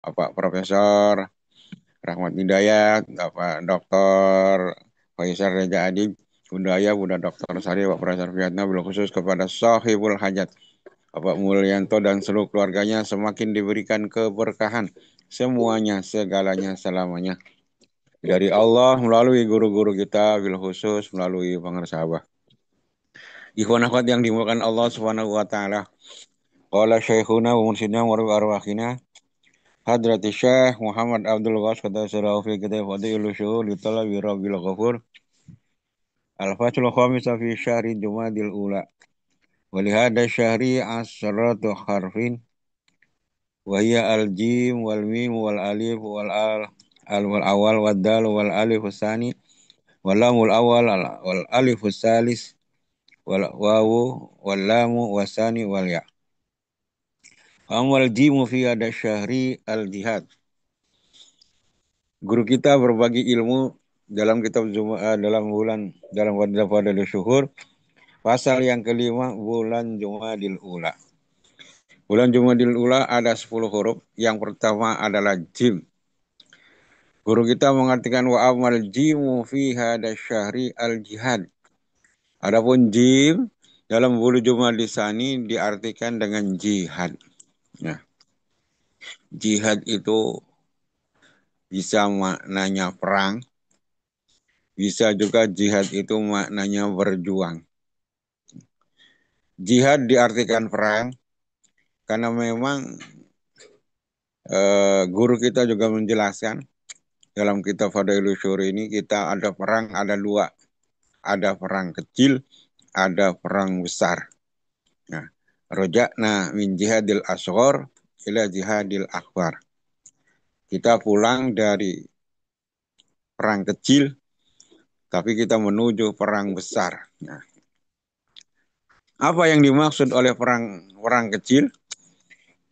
Bapak Profesor Rahmat Hidayat, Bapak Dr. Faisal Reza Adi, Bunda Aya, Bunda Dr. Sari, Bapak Profesor Vietnam, bil khusus kepada Sahibul Hajat, Bapak Mulyanto dan seluruh keluarganya semakin diberikan keberkahan semuanya, segalanya, selamanya. Dari Allah melalui guru-guru kita, bil khusus melalui pengarsa Abah. Ikhwan akhwat yang dimulakan Allah Subhanahu wa taala. Qala syekhuna wa mursyidna wa rabi arwahina Hadrati Syekh Muhammad Abdul Ghas kata sirah fi kitab Fadilul Syuhur li talabi Rabbil Ghafur. Al-Fathul Khamis fi syahri Jumadil Ula. Wa li hadha syahri asratu harfin wa hiya al-jim wal mim wal alif wal al wal awal wal dal wal alif tsani wal lamul awal wal alif tsalis wal wawu wal lamu wasani wal ya. Amal jimu fi ada syahri al-jihad. Guru kita berbagi ilmu dalam kitab dalam pada syuhur pasal yang kelima bulan Jumadil Ula. Bulan Jumadil Ula ada 10 huruf. Yang pertama adalah jim. Guru kita mengartikan wa amal jimu fi hada syahri al-jihad. Adapun jim dalam bulan Jumadil Tsani diartikan dengan jihad. Nah, jihad itu bisa maknanya perang, bisa juga jihad itu maknanya berjuang. Jihad diartikan perang, karena memang guru kita juga menjelaskan dalam kitab Fadailul Syuhur ini kita ada perang, ada dua. Ada perang kecil, ada perang besar. Nah, rojakna min jihadil asghar ila jihadil akbar. Kita pulang dari perang kecil, tapi kita menuju perang besar. Nah, apa yang dimaksud oleh perang kecil?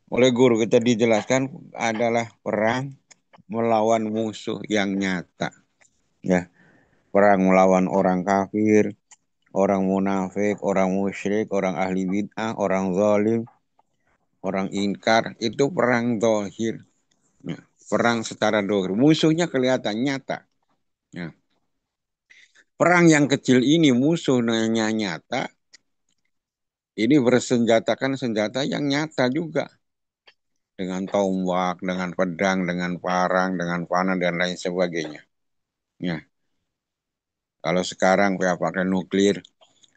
Oleh guru kita dijelaskan adalah perang melawan musuh yang nyata. Ya, perang melawan orang kafir, orang munafik, orang musyrik, orang ahli bid'ah, orang zalim, orang ingkar, itu perang dohir. Ya, perang secara dohir. Musuhnya kelihatan nyata. Ya. Perang yang kecil ini musuhnya nyata, ini bersenjatakan senjata yang nyata juga. Dengan tombak, dengan pedang, dengan parang, dengan panah, dan lain sebagainya. Ya. Kalau sekarang pakai nuklir,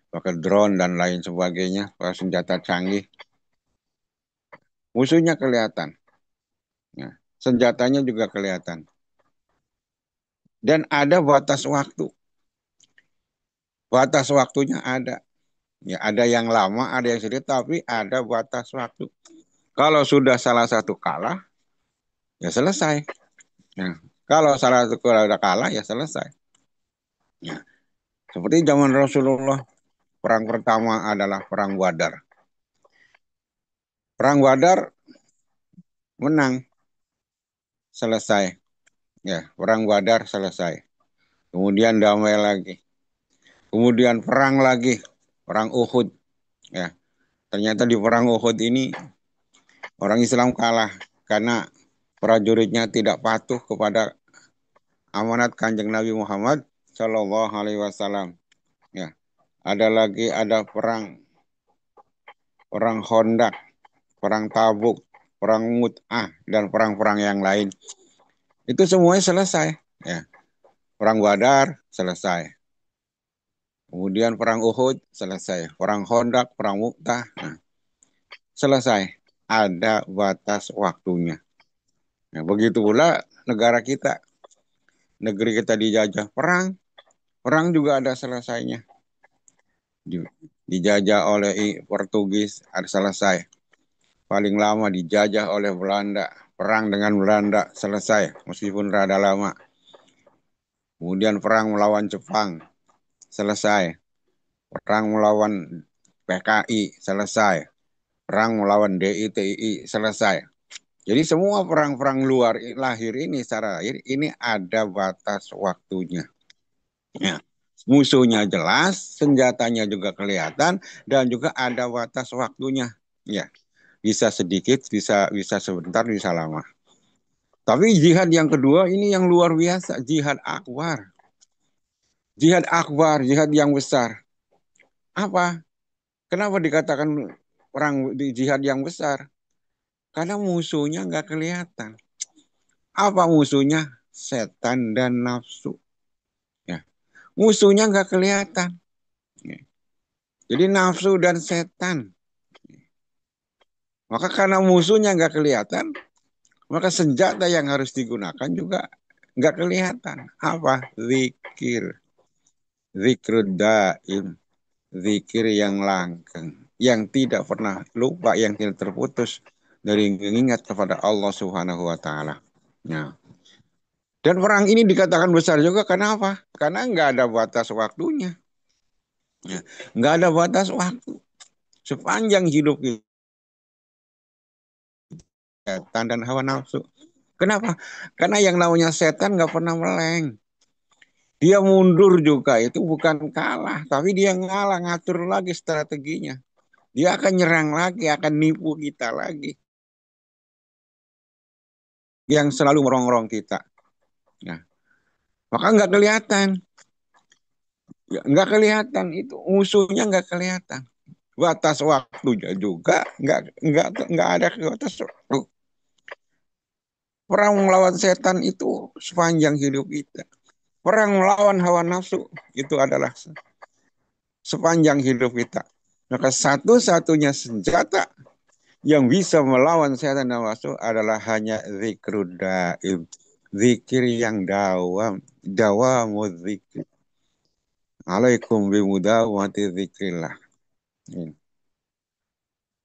pakai drone, dan lain sebagainya, pakai senjata canggih, musuhnya kelihatan. Ya. Senjatanya juga kelihatan. Dan ada batas waktu. Batas waktunya ada. Ya, ada yang lama, ada yang sedikit, tapi ada batas waktu. Kalau sudah salah satu kalah, ya selesai. Ya. Kalau salah satu kalah, ya selesai. Ya. Seperti zaman Rasulullah, perang pertama adalah perang Badar. Perang Badar menang, selesai. Ya, perang Badar selesai. Kemudian damai lagi. Kemudian perang lagi, perang Uhud. Ya, ternyata di perang Uhud ini orang Islam kalah karena prajuritnya tidak patuh kepada amanat Kanjeng Nabi Muhammad Shallallahu Alaihi Wasallam. Ya, ada perang Khandaq, perang Tabuk, perang Mut'ah, dan perang-perang yang lain. Itu semuanya selesai. Ya, perang Badar selesai. Kemudian perang Uhud selesai. Perang Khandaq, perang Mu'tah, nah, selesai. Ada batas waktunya. Nah, begitu pula negara kita. Negeri kita dijajah perang. Perang juga ada selesainya. Dijajah oleh Portugis, ada selesai. Paling lama dijajah oleh Belanda. Perang dengan Belanda selesai, meskipun rada lama. Kemudian perang melawan Jepang selesai. Perang melawan PKI selesai. Perang melawan DITI selesai. Jadi semua perang-perang luar lahir ini secara lahir ini ada batas waktunya. Ya. Musuhnya jelas, senjatanya juga kelihatan, dan juga ada batas waktunya. Ya, bisa sedikit, bisa sebentar, bisa lama. Tapi jihad yang kedua ini yang luar biasa, jihad akbar. Jihad akbar, jihad yang besar. Apa? Kenapa dikatakan perang di jihad yang besar? Karena musuhnya nggak kelihatan. Apa musuhnya? Setan dan nafsu. Ya. Musuhnya nggak kelihatan. Ya. Jadi nafsu dan setan. Maka karena musuhnya nggak kelihatan, maka senjata yang harus digunakan juga nggak kelihatan. Apa? Zikir. Zikir daim. Zikir yang langgeng. Yang tidak pernah lupa, yang tidak terputus dari mengingat kepada Allah Subhanahu wa Ta'ala. Nah, dan perang ini dikatakan besar juga karena apa? Karena nggak ada batas waktunya. Ya, nggak ada batas waktu. Sepanjang hidup kita, setan dan hawa nafsu. Kenapa? Karena yang namanya setan nggak pernah meleng. Dia mundur juga itu bukan kalah, tapi dia ngalah, ngatur lagi strateginya. Dia akan nyerang lagi, akan nipu kita lagi. Yang selalu merongrong kita. Nah, maka nggak kelihatan. Ya, nggak kelihatan itu musuhnya nggak kelihatan. Batas waktunya juga nggak ada batas waktu. Perang melawan setan itu sepanjang hidup kita. Perang melawan hawa nafsu itu adalah sepanjang hidup kita. Maka satu-satunya senjata yang bisa melawan setan dan nafsu adalah hanya zikrud daim. Zikir yang dawam. Dawamu zikir. Alaikum bimudawati zikrillah.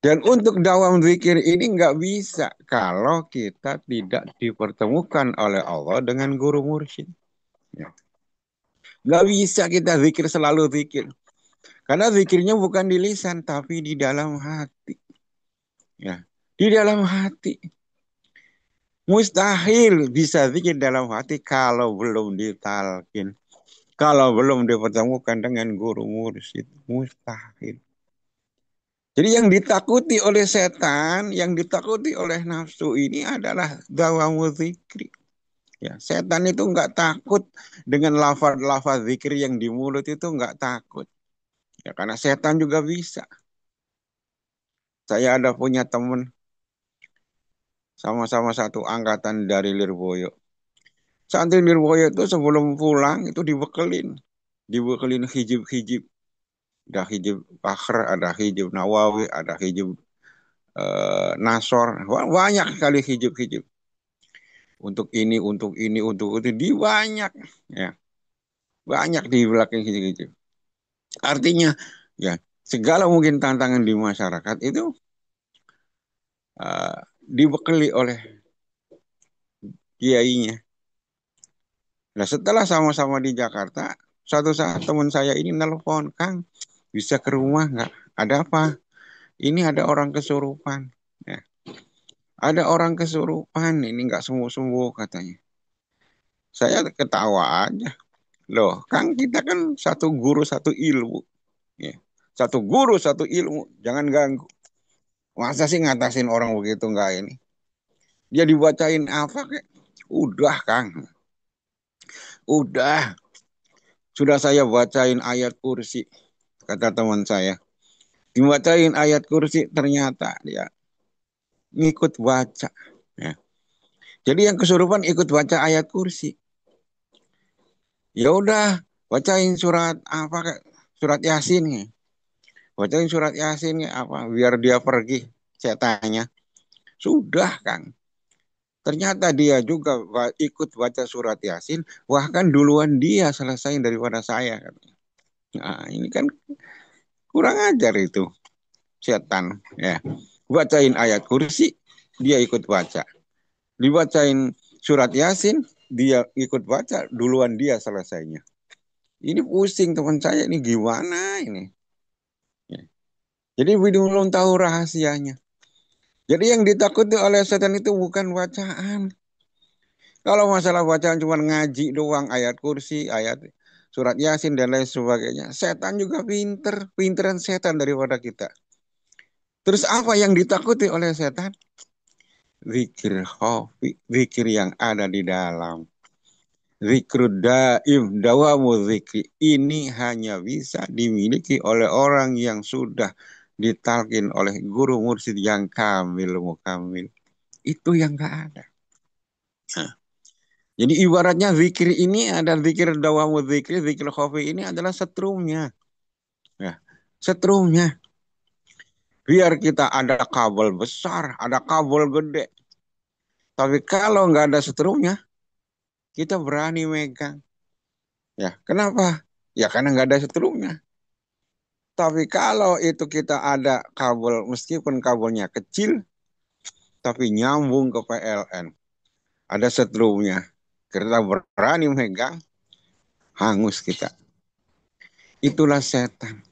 Dan untuk dawam zikir ini nggak bisa kalau kita tidak dipertemukan oleh Allah dengan guru mursyid. Ya. Nggak bisa kita zikir selalu zikir. Karena zikirnya bukan di lisan, tapi di dalam hati. Ya. Di dalam hati. Mustahil bisa zikir dalam hati kalau belum ditalkin. Kalau belum dipertemukan dengan guru mursyid. Mustahil. Jadi yang ditakuti oleh setan, yang ditakuti oleh nafsu ini adalah dawamu zikri. Ya, setan itu nggak takut dengan lafaz-lafaz zikir yang di mulut itu nggak takut. Ya, karena setan juga bisa. Saya ada punya teman sama-sama satu angkatan dari Lirboyo. Santri Lirboyo itu sebelum pulang itu dibekelin hijib-hijib. Ada hijib Bakhr, ada hijib Nawawi, ada hijib Nasor. Banyak sekali hijib-hijib. Untuk ini, untuk ini, untuk itu, di banyak. Ya, banyak di belakang hijib-hijib. Artinya, ya segala mungkin tantangan di masyarakat itu dibekali oleh kiainya. Nah setelah sama-sama di Jakarta, suatu saat teman saya ini nelpon, Kang, bisa ke rumah nggak? Ada apa? Ini ada orang kesurupan. Ya. Ada orang kesurupan, ini nggak sembuh-sembuh katanya. Saya ketawa aja. Loh, Kang kita kan satu guru, satu ilmu. Ya. Satu guru, satu ilmu. Jangan ganggu. Masa sih ngatasin orang begitu nggak ini? Dia dibacain apa kek? Udah Kang. Udah. Sudah saya bacain ayat kursi. Kata teman saya. Dibacain ayat kursi ternyata dia ngikut baca. Ya. Jadi yang kesurupan ikut baca ayat kursi. Ya udah. Bacain surat apa kek? Surat Yasin ya. Bacain surat Yasin ya apa? Biar dia pergi. Saya tanya. Sudah Kang. Ternyata dia juga ikut baca surat Yasin, bahkan duluan dia selesai daripada saya. Nah, ini kan kurang ajar itu setan. Ya, bacain ayat kursi, dia ikut baca. Dibacain surat Yasin, dia ikut baca, duluan dia selesainya. Ini pusing teman saya, ini gimana ini? Ya. Jadi belum tahu rahasianya. Jadi yang ditakuti oleh setan itu bukan bacaan. Kalau masalah bacaan cuma ngaji doang, ayat kursi, ayat surat Yasin dan lain sebagainya. Setan juga pinter, pinteran setan daripada kita. Terus apa yang ditakuti oleh setan? zikir khafi, zikir yang ada di dalam. Zikrud daim, dawamu zikri. Ini hanya bisa dimiliki oleh orang yang sudah ditalkin oleh guru mursyid yang kamil mukamil. Itu yang gak ada. Nah, jadi ibaratnya zikir ini ada zikir dawamu zikri, zikir khafi ini adalah setrumnya. Ya, setrumnya. Biar kita ada kabel besar, ada kabel gede. Tapi kalau nggak ada setrumnya, kita berani megang. Ya, kenapa? Ya karena nggak ada setrumnya. Tapi kalau itu kita ada kabel, meskipun kabelnya kecil, tapi nyambung ke PLN. Ada setrumnya. Kita berani megang, hangus kita. Itulah setan.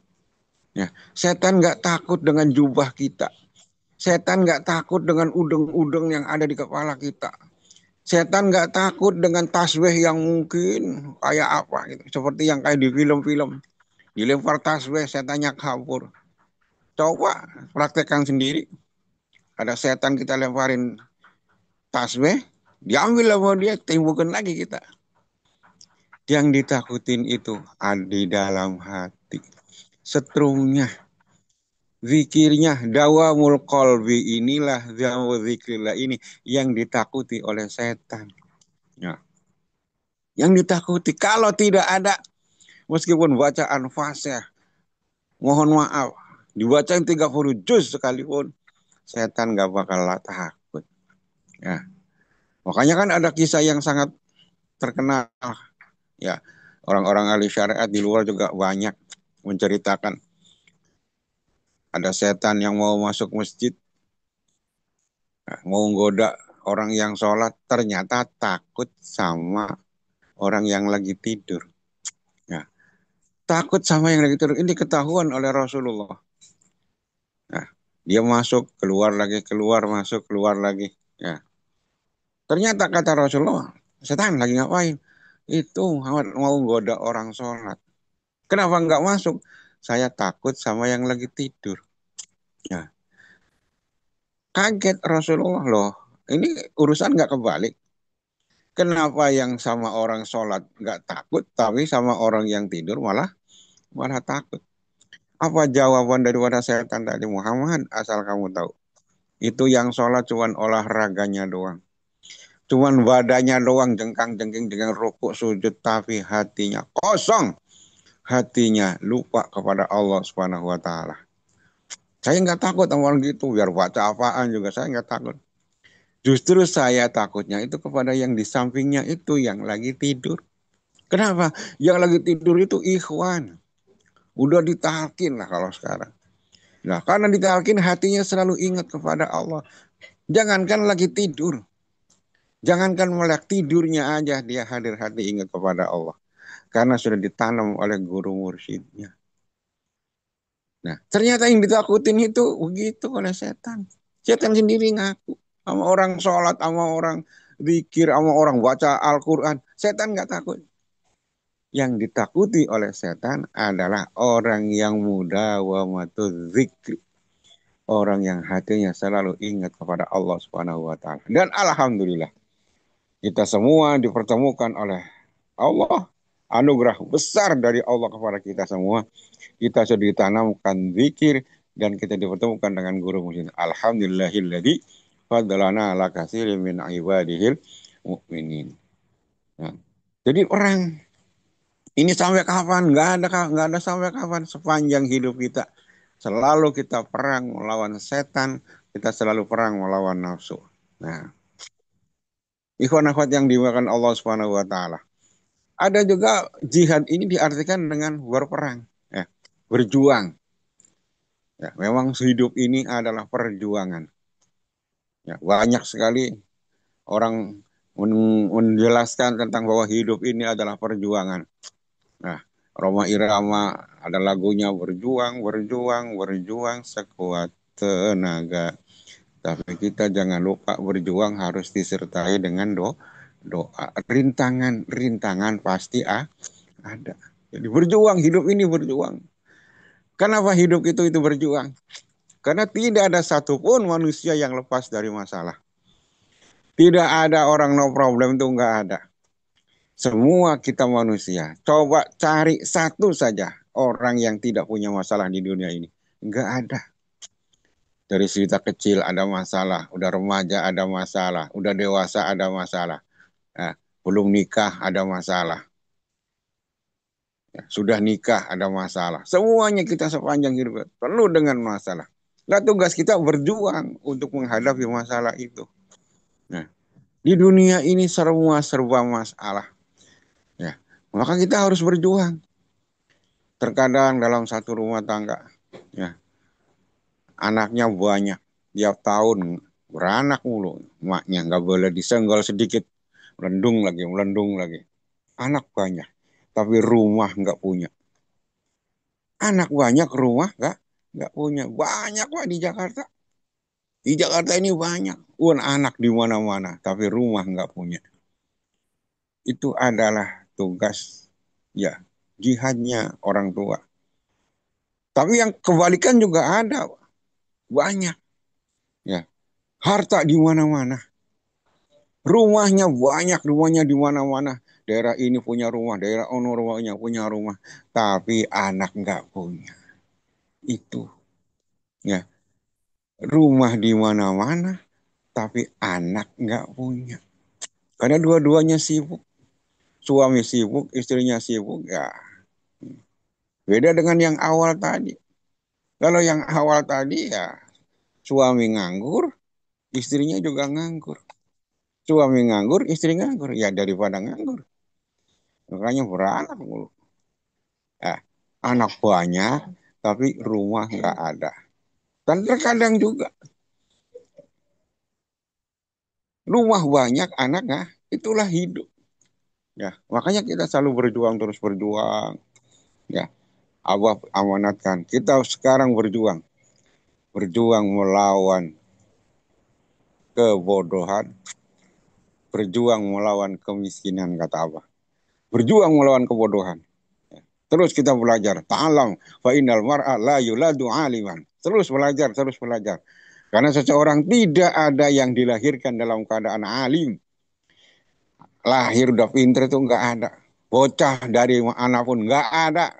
Ya, setan nggak takut dengan jubah kita. Setan nggak takut dengan udeng-udeng yang ada di kepala kita. Setan nggak takut dengan tasbih yang mungkin kayak apa gitu. Seperti yang kayak di film-film. Dilempar tasbih, setannya kabur. Coba praktekkan sendiri. Ada setan kita lemparin tasbih, diambil sama dia, timbukan lagi kita. Yang ditakutin itu ada di dalam hati. Setrumnya, zikirnya, dawamul qalbi inilah, dawamul zikrillah ini yang ditakuti oleh setan. Ya. Yang ditakuti. Kalau tidak ada, meskipun bacaan fasih, mohon maaf, dibacain 30 juz sekalipun, setan gak bakal takut. Ya. Makanya kan ada kisah yang sangat terkenal. Ya, orang-orang ahli syariat di luar juga banyak menceritakan ada setan yang mau masuk masjid, mau goda orang yang sholat, ternyata takut sama orang yang lagi tidur. Ya, takut sama yang lagi tidur. Ini ketahuan oleh Rasulullah. Nah, dia masuk, keluar lagi, keluar, masuk, keluar lagi. Ya. Ternyata kata Rasulullah, setan lagi ngapain? Itu mau goda orang sholat. Kenapa nggak masuk? Saya takut sama yang lagi tidur. Ya. Kaget Rasulullah loh. Ini urusan nggak kebalik. Kenapa yang sama orang sholat nggak takut, tapi sama orang yang tidur malah malah takut? Apa jawaban daripada setan tadi Muhammad? Asal kamu tahu. Itu yang sholat cuman olahraganya doang. Cuman badannya doang jengkang-jengking dengan rukuk sujud, tapi hatinya kosong. Hatinya lupa kepada Allah Subhanahu wa taala. Saya nggak takut sama orang gitu, biar baca apaan juga saya nggak takut. Justru saya takutnya itu kepada yang di sampingnya itu yang lagi tidur. Kenapa? Yang lagi tidur itu ikhwan. Udah ditalkin lah kalau sekarang. Nah, karena ditalkin hatinya selalu ingat kepada Allah. Jangankan lagi tidur. Jangankan melek tidurnya aja dia hadir hati ingat kepada Allah. Karena sudah ditanam oleh guru mursyidnya. Nah, ternyata yang ditakutin itu begitu oleh setan. Setan sendiri ngaku. Sama orang sholat, sama orang zikir, sama orang baca Al-Quran. Setan nggak takut. Yang ditakuti oleh setan adalah orang yang muda wa zikri. Orang yang hatinya selalu ingat kepada Allah Subhanahu wa taala. Dan alhamdulillah kita semua dipertemukan oleh Allah, anugerah besar dari Allah kepada kita semua. Kita sudah ditanamkan zikir dan kita dipertemukan dengan guru muslim. Alhamdulillahilladzi fadlana ala katsirin min ibadihil mu'minin. Nah, jadi perang ini sampai kapan? Nggak ada sampai kapan sepanjang hidup kita. Selalu kita perang melawan setan, kita selalu perang melawan nafsu. Nah, ikhwan akhwat yang dimuliakan Allah Subhanahu wa taala. Ada juga jihad ini diartikan dengan berperang, ya, berjuang. Ya, memang hidup ini adalah perjuangan. Ya, banyak sekali orang menjelaskan tentang bahwa hidup ini adalah perjuangan. Nah, Roma Irama ada lagunya berjuang, berjuang, berjuang sekuat tenaga. Tapi kita jangan lupa berjuang harus disertai dengan doa. Rintangan, rintangan pasti ada. Jadi berjuang, hidup ini berjuang. Kenapa hidup itu berjuang? Karena tidak ada satupun manusia yang lepas dari masalah. Tidak ada orang no problem itu nggak ada. Semua kita manusia. Coba cari satu saja orang yang tidak punya masalah di dunia ini. Nggak ada. Dari cerita kecil ada masalah, udah remaja ada masalah, udah dewasa ada masalah. Nah, belum nikah ada masalah. Ya, sudah nikah ada masalah. Semuanya kita sepanjang hidup penuh dengan masalah. Nah, tugas kita berjuang untuk menghadapi masalah itu. Nah, di dunia ini semua serba masalah. Ya, maka kita harus berjuang. Terkadang dalam satu rumah tangga, ya, anaknya banyak. Tiap tahun beranak mulu. Maknya nggak boleh disenggol sedikit. Melendung lagi. Anak banyak, tapi rumah nggak punya. Anak banyak, rumah nggak punya. Banyak Pak di Jakarta. Di Jakarta ini banyak. Anak di mana-mana, tapi rumah nggak punya. Itu adalah tugas, ya, jihadnya orang tua. Tapi yang kebalikan juga ada, banyak. Ya, harta di mana-mana. Rumahnya banyak, rumahnya di mana-mana. Daerah ini punya rumah, daerah ono rumahnya punya rumah. Tapi anak nggak punya. Itu, ya, rumah di mana-mana, tapi anak nggak punya. Karena dua-duanya sibuk. Suami sibuk, istrinya sibuk, ya. Beda dengan yang awal tadi. Kalau yang awal tadi ya suami nganggur, istrinya juga nganggur. Suami nganggur, istri nganggur. Ya daripada nganggur. Makanya beranak mulu. Eh, anak banyak, tapi rumah nggak ada. Dan terkadang juga rumah banyak, anak nggak, itulah hidup. Ya, makanya kita selalu berjuang terus berjuang. Ya, Allah amanatkan. Kita sekarang berjuang, berjuang melawan kebodohan, berjuang melawan kemiskinan kata Allah. Berjuang melawan kebodohan. Terus kita belajar. Ta'alam fa innal mar'a la yuladu aliman. Terus belajar, terus belajar. Karena seseorang tidak ada yang dilahirkan dalam keadaan alim. Lahir udah pinter itu nggak ada. Bocah dari anak pun nggak ada.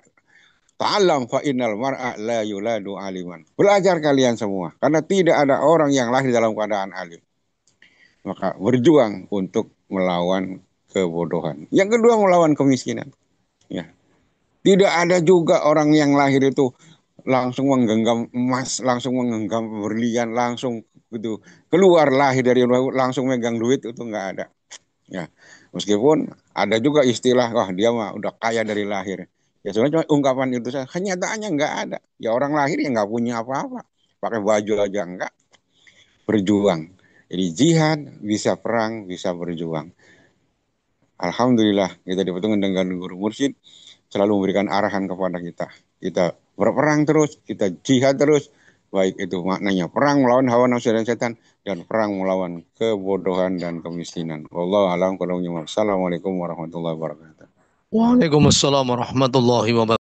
Ta'alam fa innal mar'a la yuladu aliman. Belajar kalian semua. Karena tidak ada orang yang lahir dalam keadaan alim. Maka berjuang untuk melawan kebodohan. Yang kedua melawan kemiskinan. Ya. Tidak ada juga orang yang lahir itu langsung menggenggam emas, langsung menggenggam berlian, langsung gitu keluar lahir dari langsung megang duit itu nggak ada. Ya, meskipun ada juga istilah, wah dia mah udah kaya dari lahir. Ya sebenarnya cuma ungkapan itu saja. Kenyataannya nggak ada. Ya orang lahir ya nggak punya apa-apa. Pakai baju aja enggak. Berjuang. Jadi jihad bisa perang, bisa berjuang. Alhamdulillah kita dipetungi dengan guru mursyid selalu memberikan arahan kepada kita. Kita berperang terus, kita jihad terus, baik itu maknanya perang melawan hawa nafsu dan setan dan perang melawan kebodohan dan kemiskinan. Wallahu a'lam. Assalamualaikum warahmatullahi wabarakatuh. Waalaikumsalam warahmatullahi wabarakatuh.